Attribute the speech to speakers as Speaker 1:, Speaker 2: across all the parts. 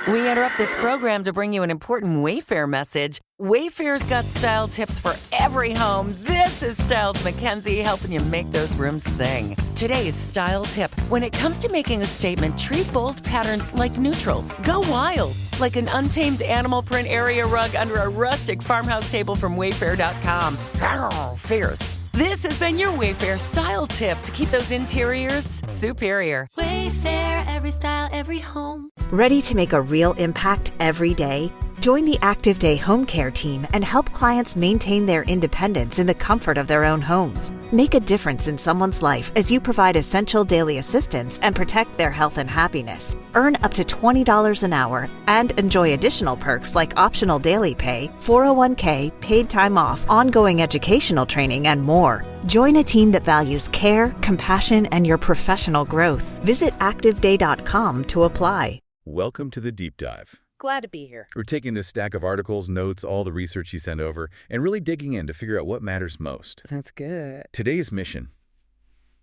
Speaker 1: We interrupt this program to bring you an important Wayfair message. Wayfair's got style tips for every home. This is Styles McKenzie helping you make those rooms sing. Today's style tip. When it comes to making a statement, treat bold patterns like neutrals. Go wild, like an untamed animal print area rug under a rustic farmhouse table from Wayfair.com. Arr, fierce. This has been your Wayfair style tip to keep those interiors superior.
Speaker 2: Wayfair, every style, every home.
Speaker 3: Ready to make a real impact every day? Join the Active Day Home Care team and help clients maintain their independence in the comfort of their own homes. Make a difference in someone's life as you provide essential daily assistance and protect their health and happiness. Earn up to $20 an hour and enjoy additional perks like optional daily pay, 401k, paid time off, ongoing educational training, and more. Join a team that values care, compassion, and your professional growth. Visit activeday.com to apply.
Speaker 4: Welcome to the Deep Dive.
Speaker 5: Glad to be here.
Speaker 4: We're taking this stack of articles, notes, all the research you send over, and really digging in to figure out what matters most.
Speaker 5: That's good.
Speaker 4: Today's mission.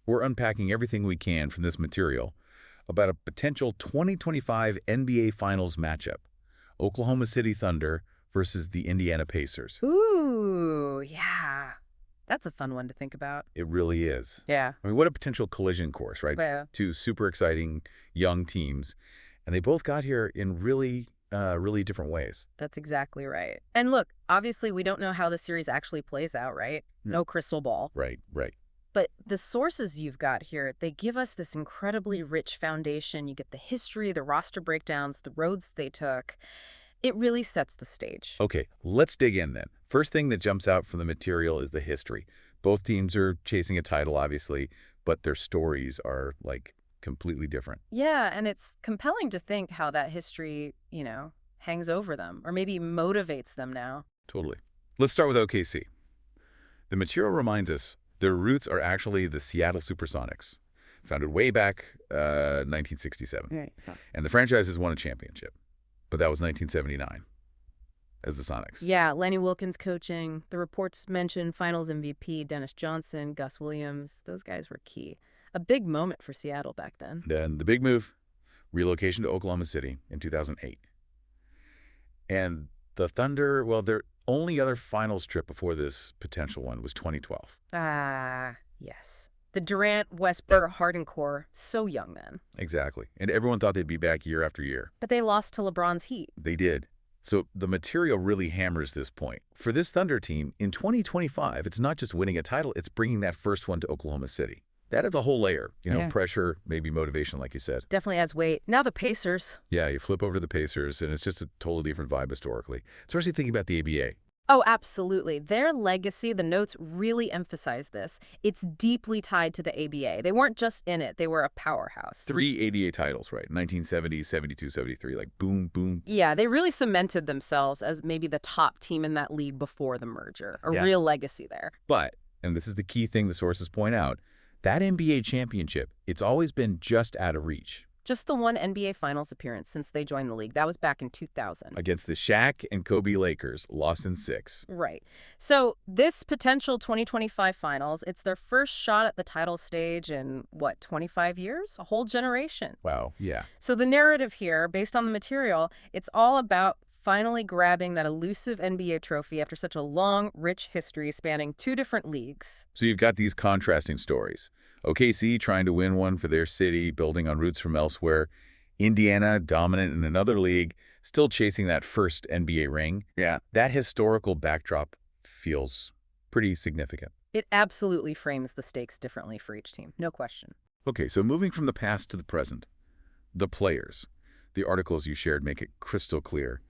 Speaker 4: We're unpacking everything we can from this material about a potential 2025 NBA Finals matchup. Oklahoma City Thunder versus the Indiana Pacers.
Speaker 5: Ooh, yeah. That's a fun one to think about.
Speaker 4: It really is.
Speaker 5: Yeah.
Speaker 4: I mean, what a potential collision course, right?
Speaker 5: Yeah.
Speaker 4: Two super exciting young teams. And they both got here in really different ways.
Speaker 5: That's exactly right. And look, obviously we don't know how the series actually plays out, right? No crystal ball.
Speaker 4: Right.
Speaker 5: But the sources you've got here, they give us this incredibly rich foundation. You get the history, the roster breakdowns, the roads they took. It really sets the stage.
Speaker 4: Okay, let's dig in then. First thing that jumps out from the material is the history. Both teams are chasing a title, obviously, but their stories are, completely different.
Speaker 5: Yeah, and it's compelling to think how that history, hangs over them or maybe motivates them now.
Speaker 4: Totally. Let's start with OKC. The material reminds us their roots are actually the Seattle Supersonics, founded way back 1967.
Speaker 5: Right.
Speaker 4: And the franchise has won a championship, but that was 1979 as the Sonics.
Speaker 5: Yeah, Lenny Wilkens coaching. The reports mention Finals MVP Dennis Johnson, Gus Williams. Those guys were key. A big moment for Seattle back then.
Speaker 4: Then the big move, relocation to Oklahoma City in 2008. And the Thunder, well, their only other finals trip before this potential one was 2012.
Speaker 5: Ah, yes. The Durant, Westbrook, Harden core, so young then.
Speaker 4: Exactly. And everyone thought they'd be back year after year.
Speaker 5: But they lost to LeBron's Heat.
Speaker 4: They did. So the material really hammers this point. For this Thunder team, in 2025, it's not just winning a title, it's bringing that first one to Oklahoma City. That is a whole layer,
Speaker 5: Yeah.
Speaker 4: Pressure, maybe motivation, like you said.
Speaker 5: Definitely adds weight. Now the Pacers.
Speaker 4: Yeah, you flip over to the Pacers, and it's just a totally different vibe historically, especially thinking about the ABA.
Speaker 5: Oh, absolutely. Their legacy, the notes really emphasize this. It's deeply tied to the ABA. They weren't just in it. They were a powerhouse.
Speaker 4: 3 ABA titles, right? 1970, 72, 73, boom, boom.
Speaker 5: Yeah, they really cemented themselves as maybe the top team in that league before the merger. A real legacy there.
Speaker 4: But, and this is the key thing the sources point out, that NBA championship, it's always been just out of reach.
Speaker 5: Just the one NBA Finals appearance since they joined the league. That was back in 2000.
Speaker 4: Against the Shaq and Kobe Lakers, lost in 6.
Speaker 5: Right. So this potential 2025 Finals, it's their first shot at the title stage in, 25 years? A whole generation.
Speaker 4: Wow, yeah.
Speaker 5: So the narrative here, based on the material, it's all about finally grabbing that elusive NBA trophy after such a long, rich history spanning 2 different leagues.
Speaker 4: So you've got these contrasting stories. OKC trying to win one for their city, building on roots from elsewhere. Indiana, dominant in another league, still chasing that first NBA ring.
Speaker 5: Yeah.
Speaker 4: That historical backdrop feels pretty significant.
Speaker 5: It absolutely frames the stakes differently for each team, no question.
Speaker 4: Okay, so moving from the past to the present. The players. The articles you shared make it crystal clear.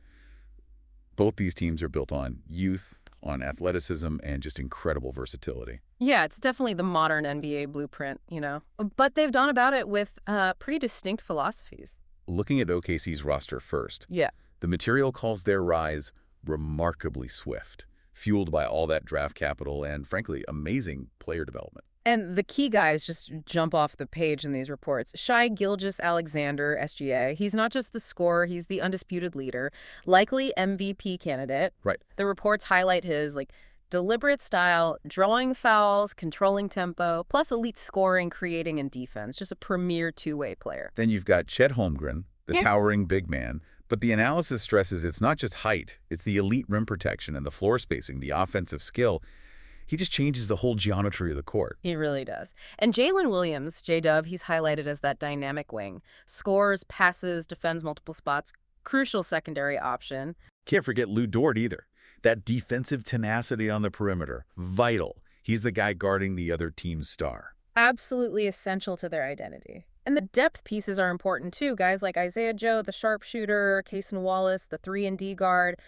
Speaker 4: Both these teams are built on youth, on athleticism, and just incredible versatility.
Speaker 5: Yeah, it's definitely the modern NBA blueprint, But they've gone about it with pretty distinct philosophies.
Speaker 4: Looking at OKC's roster first,
Speaker 5: Yeah.
Speaker 4: the material calls their rise remarkably swift, fueled by all that draft capital and, frankly, amazing player development.
Speaker 5: And the key guys just jump off the page in these reports. Shai Gilgeous-Alexander, SGA, he's not just the scorer, he's the undisputed leader, likely MVP candidate.
Speaker 4: Right.
Speaker 5: The reports highlight his, deliberate style, drawing fouls, controlling tempo, plus elite scoring, creating, and defense. Just a premier two-way player.
Speaker 4: Then you've got Chet Holmgren, the towering big man, But the analysis stresses it's not just height, it's the elite rim protection and the floor spacing, the offensive skill. He just changes the whole geometry of the court.
Speaker 5: He really does. And Jalen Williams, J-Dub, he's highlighted as that dynamic wing. Scores, passes, defends multiple spots, crucial secondary option.
Speaker 4: Can't forget Lou Dort either. That defensive tenacity on the perimeter, vital. He's the guy guarding the other team's star.
Speaker 5: Absolutely essential to their identity. And the depth pieces are important too. Guys like Isaiah Joe, the sharpshooter, Cason Wallace, the 3-and-D guard.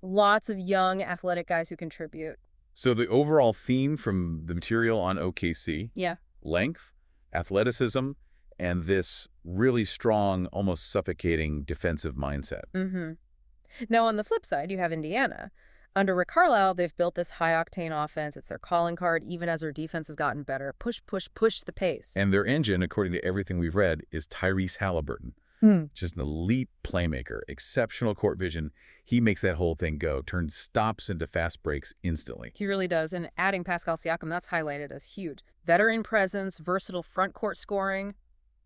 Speaker 5: Lots of young, athletic guys who contribute.
Speaker 4: So the overall theme from the material on OKC,
Speaker 5: Yeah.
Speaker 4: length, athleticism, and this really strong, almost suffocating defensive mindset.
Speaker 5: Mm-hmm. Now, on the flip side, you have Indiana. Under Rick Carlisle, they've built this high-octane offense. It's their calling card, even as their defense has gotten better. Push, push, push the pace.
Speaker 4: And their engine, according to everything we've read, is Tyrese Halliburton. Just an elite playmaker, exceptional court vision. He makes that whole thing go, turns stops into fast breaks instantly.
Speaker 5: He really does. And adding Pascal Siakam, that's highlighted as huge. Veteran presence, versatile front court scoring,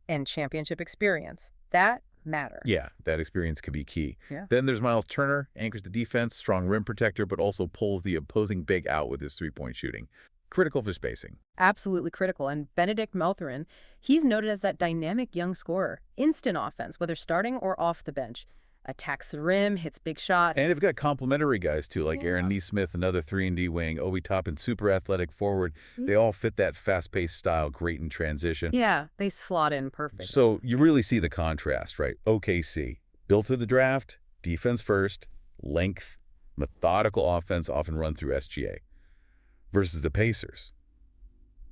Speaker 5: and championship experience. That matters.
Speaker 4: Yeah, that experience could be key.
Speaker 5: Yeah.
Speaker 4: Then there's Miles Turner, anchors the defense, strong rim protector, but also pulls the opposing big out with his three-point shooting. Critical for spacing.
Speaker 5: Absolutely critical. And Benedict Mathurin, he's noted as that dynamic young scorer. Instant offense, whether starting or off the bench. Attacks the rim, hits big shots.
Speaker 4: And they've got complementary guys, too, like Aaron Nesmith, another 3-and-D wing, Obi Toppin, super athletic forward. They all fit that fast-paced style, great in transition.
Speaker 5: Yeah, they slot in perfect.
Speaker 4: So you really see the contrast, right? OKC, built through the draft, defense first, length, methodical offense, often run through SGA. Versus the Pacers,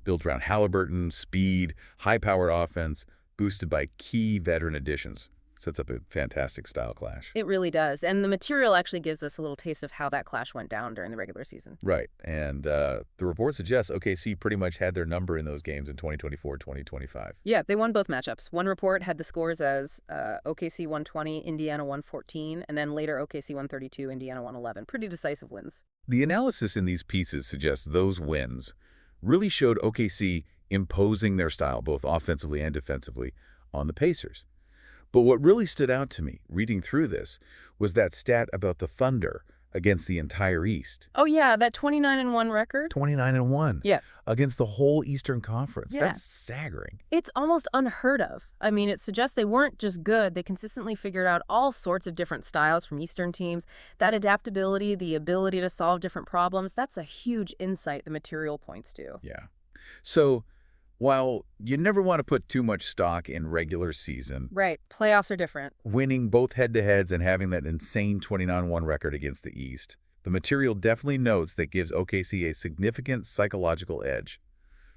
Speaker 4: built around Halliburton, speed, high-powered offense, boosted by key veteran additions. Sets up a fantastic style clash.
Speaker 5: It really does. And the material actually gives us a little taste of how that clash went down during the regular season.
Speaker 4: Right. And the report suggests OKC pretty much had their number in those games in 2024-2025.
Speaker 5: Yeah, they won both matchups. One report had the scores as OKC 120, Indiana 114, and then later OKC 132, Indiana 111. Pretty decisive wins.
Speaker 4: The analysis in these pieces suggests those wins really showed OKC imposing their style, both offensively and defensively, on the Pacers. But what really stood out to me, reading through this, was that stat about the Thunder against the entire East.
Speaker 5: Oh, yeah, that 29-1 record?
Speaker 4: 29-1.
Speaker 5: Yeah.
Speaker 4: Against the whole Eastern Conference.
Speaker 5: Yeah.
Speaker 4: That's staggering.
Speaker 5: It's almost unheard of. I mean, it suggests they weren't just good. They consistently figured out all sorts of different styles from Eastern teams. That adaptability, the ability to solve different problems, that's a huge insight the material points to.
Speaker 4: Yeah. So while you never want to put too much stock in regular season,
Speaker 5: Right. Playoffs are different.
Speaker 4: winning both head-to-heads and having that insane 29-1 record against the East, the material definitely notes that gives OKC a significant psychological edge.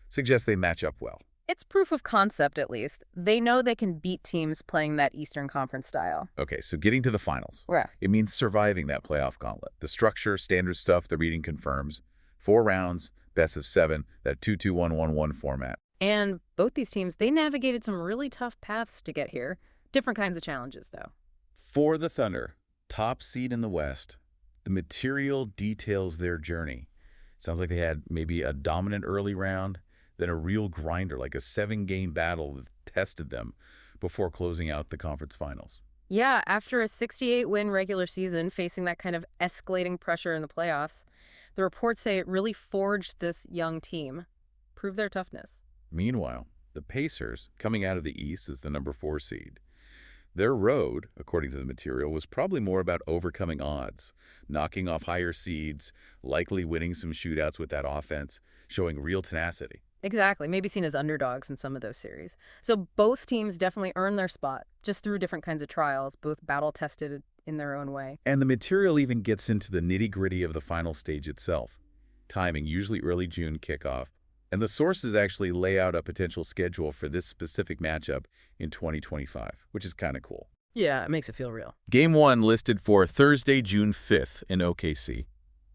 Speaker 4: Suggests they match up well.
Speaker 5: It's proof of concept, at least. They know they can beat teams playing that Eastern Conference style.
Speaker 4: Okay, so getting to the finals.
Speaker 5: Yeah.
Speaker 4: It means surviving that playoff gauntlet. The structure, standard stuff the reading confirms. 4 rounds, best of 7, that 2-2-1-1-1 format.
Speaker 5: And both these teams, they navigated some really tough paths to get here. Different kinds of challenges, though.
Speaker 4: For the Thunder, top seed in the West, the material details their journey. Sounds like they had maybe a dominant early round, then a real grinder, like a 7-game battle that tested them before closing out the conference finals.
Speaker 5: Yeah, after a 68-win regular season, facing that kind of escalating pressure in the playoffs, the reports say it really forged this young team, proved their toughness.
Speaker 4: Meanwhile, the Pacers, coming out of the East as the number 4 seed, their road, according to the material, was probably more about overcoming odds, knocking off higher seeds, likely winning some shootouts with that offense, showing real tenacity.
Speaker 5: Exactly, maybe seen as underdogs in some of those series. So both teams definitely earned their spot, just through different kinds of trials, both battle-tested in their own way.
Speaker 4: And the material even gets into the nitty-gritty of the final stage itself. Timing, usually early June kickoff. And the sources actually lay out a potential schedule for this specific matchup in 2025, which is kind of cool.
Speaker 5: Yeah, it makes it feel real.
Speaker 4: Game 1 listed for Thursday, June 5th in OKC,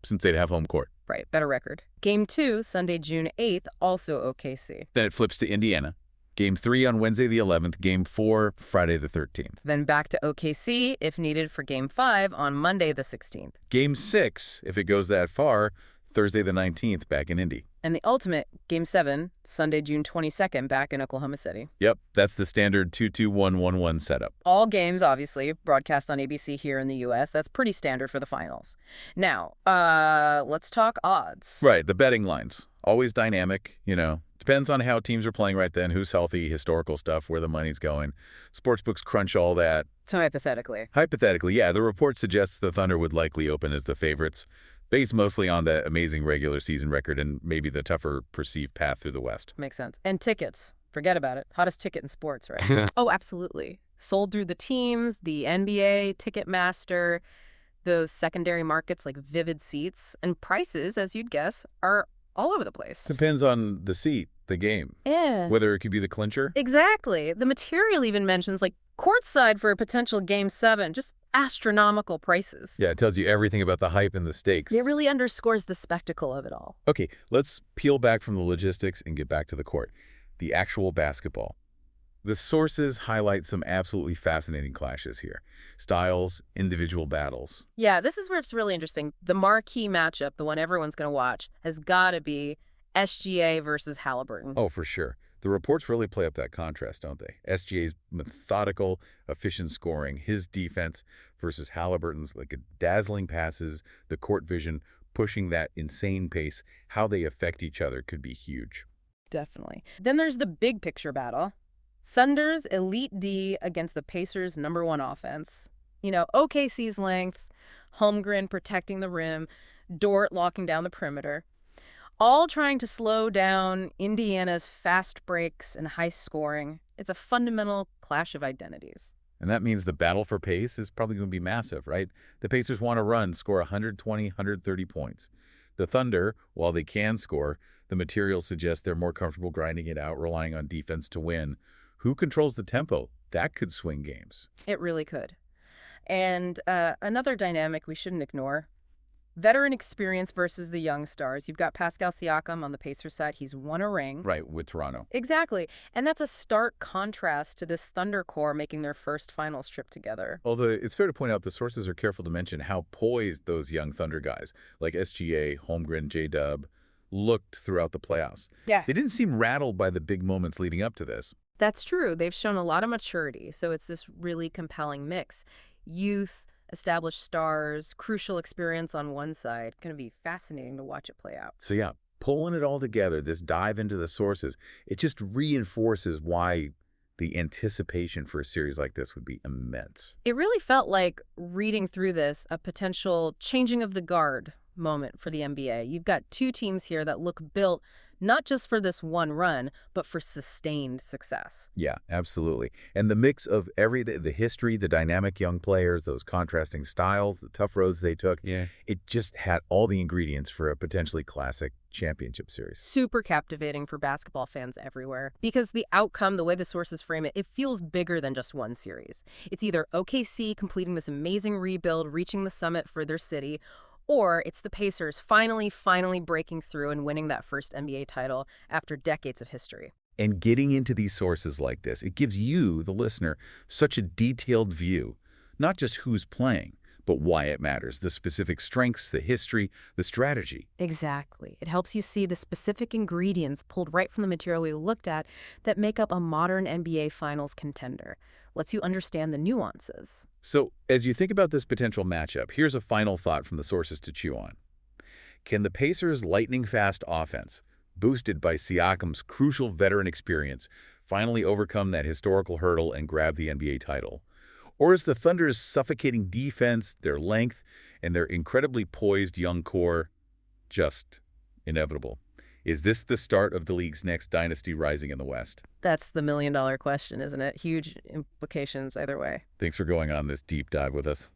Speaker 4: since they'd have home court.
Speaker 5: Right, better record. Game 2, Sunday, June 8th, also OKC.
Speaker 4: Then it flips to Indiana. Game 3 on Wednesday the 11th, Game 4 Friday the 13th.
Speaker 5: Then back to OKC, if needed, for Game 5 on Monday the 16th.
Speaker 4: Game 6, if it goes that far, Thursday the 19th back in Indy.
Speaker 5: And the ultimate, Game 7, Sunday, June 22nd, back in Oklahoma City.
Speaker 4: Yep, that's the standard 2-2-1-1-1 setup.
Speaker 5: All games, obviously, broadcast on ABC here in the U.S. That's pretty standard for the finals. Now, let's talk odds.
Speaker 4: Right, the betting lines. Always dynamic, Depends on how teams are playing right then, who's healthy, historical stuff, where the money's going. Sportsbooks crunch all that.
Speaker 5: So hypothetically.
Speaker 4: Hypothetically, yeah, the report suggests the Thunder would likely open as the favorites, based mostly on the amazing regular season record and maybe the tougher perceived path through the West.
Speaker 5: Makes sense. And tickets. Forget about it. Hottest ticket in sports, right? Oh, absolutely. Sold through the teams, the NBA, Ticketmaster, those secondary markets like Vivid Seats, and prices, as you'd guess, are all over the place.
Speaker 4: Depends on the seat, the game.
Speaker 5: Yeah.
Speaker 4: Whether it could be the clincher.
Speaker 5: Exactly. The material even mentions, like, courtside for a potential Game 7, just astronomical prices.
Speaker 4: Yeah, it tells you everything about the hype and the stakes.
Speaker 5: It really underscores the spectacle of it all.
Speaker 4: Okay, let's peel back from the logistics and get back to the court. The actual basketball. The sources highlight some absolutely fascinating clashes here. Styles, individual battles.
Speaker 5: Yeah, this is where it's really interesting. The marquee matchup, the one everyone's going to watch, has got to be SGA versus Halliburton.
Speaker 4: Oh, for sure. The reports really play up that contrast, don't they? SGA's methodical, efficient scoring, his defense versus Halliburton's like dazzling passes, the court vision, pushing that insane pace. How they affect each other could be huge.
Speaker 5: Definitely. Then there's the big picture battle. Thunder's elite D against the Pacers' #1 offense. OKC's length, Holmgren protecting the rim, Dort locking down the perimeter. All trying to slow down Indiana's fast breaks and high scoring. It's a fundamental clash of identities.
Speaker 4: And that means the battle for pace is probably going to be massive, right? The Pacers want to run, score 120, 130 points. The Thunder, while they can score, the material suggests they're more comfortable grinding it out, relying on defense to win. Who controls the tempo? That could swing games.
Speaker 5: It really could. And another dynamic we shouldn't ignore. Veteran experience versus the young stars. You've got Pascal Siakam on the Pacers side. He's won a ring.
Speaker 4: Right, with Toronto.
Speaker 5: Exactly. And that's a stark contrast to this Thunder core making their first finals trip together.
Speaker 4: Although it's fair to point out the sources are careful to mention how poised those young Thunder guys, like SGA, Holmgren, J-Dub, looked throughout the playoffs.
Speaker 5: Yeah.
Speaker 4: They didn't seem rattled by the big moments leading up to this.
Speaker 5: That's true. They've shown a lot of maturity. So it's this really compelling mix. Youth, established stars, crucial experience on one side. Going to be fascinating to watch it play out.
Speaker 4: So yeah, pulling it all together, this dive into the sources, it just reinforces why the anticipation for a series like this would be immense.
Speaker 5: It really felt like, reading through this, a potential changing of the guard moment for the NBA. You've got two teams here that look built not just for this one run, but for sustained success.
Speaker 4: Yeah, absolutely. And the mix of the history, the dynamic young players, those contrasting styles, the tough roads they took, it just had all the ingredients for a potentially classic championship series.
Speaker 5: Super captivating for basketball fans everywhere. Because the outcome, the way the sources frame it, it feels bigger than just one series. It's either OKC completing this amazing rebuild, reaching the summit for their city, or it's the Pacers finally breaking through and winning that first NBA title after decades of history.
Speaker 4: And getting into these sources like this, it gives you, the listener, such a detailed view, not just who's playing, but why it matters, the specific strengths, the history, the strategy.
Speaker 5: Exactly. It helps you see the specific ingredients pulled right from the material we looked at that make up a modern NBA Finals contender. Lets you understand the nuances.
Speaker 4: So, as you think about this potential matchup, here's a final thought from the sources to chew on. Can the Pacers' lightning-fast offense, boosted by Siakam's crucial veteran experience, finally overcome that historical hurdle and grab the NBA title? Or is the Thunder's suffocating defense, their length, and their incredibly poised young core just inevitable? Is this the start of the league's next dynasty rising in the West?
Speaker 5: That's the million-dollar question, isn't it? Huge implications either way.
Speaker 4: Thanks for going on this deep dive with us.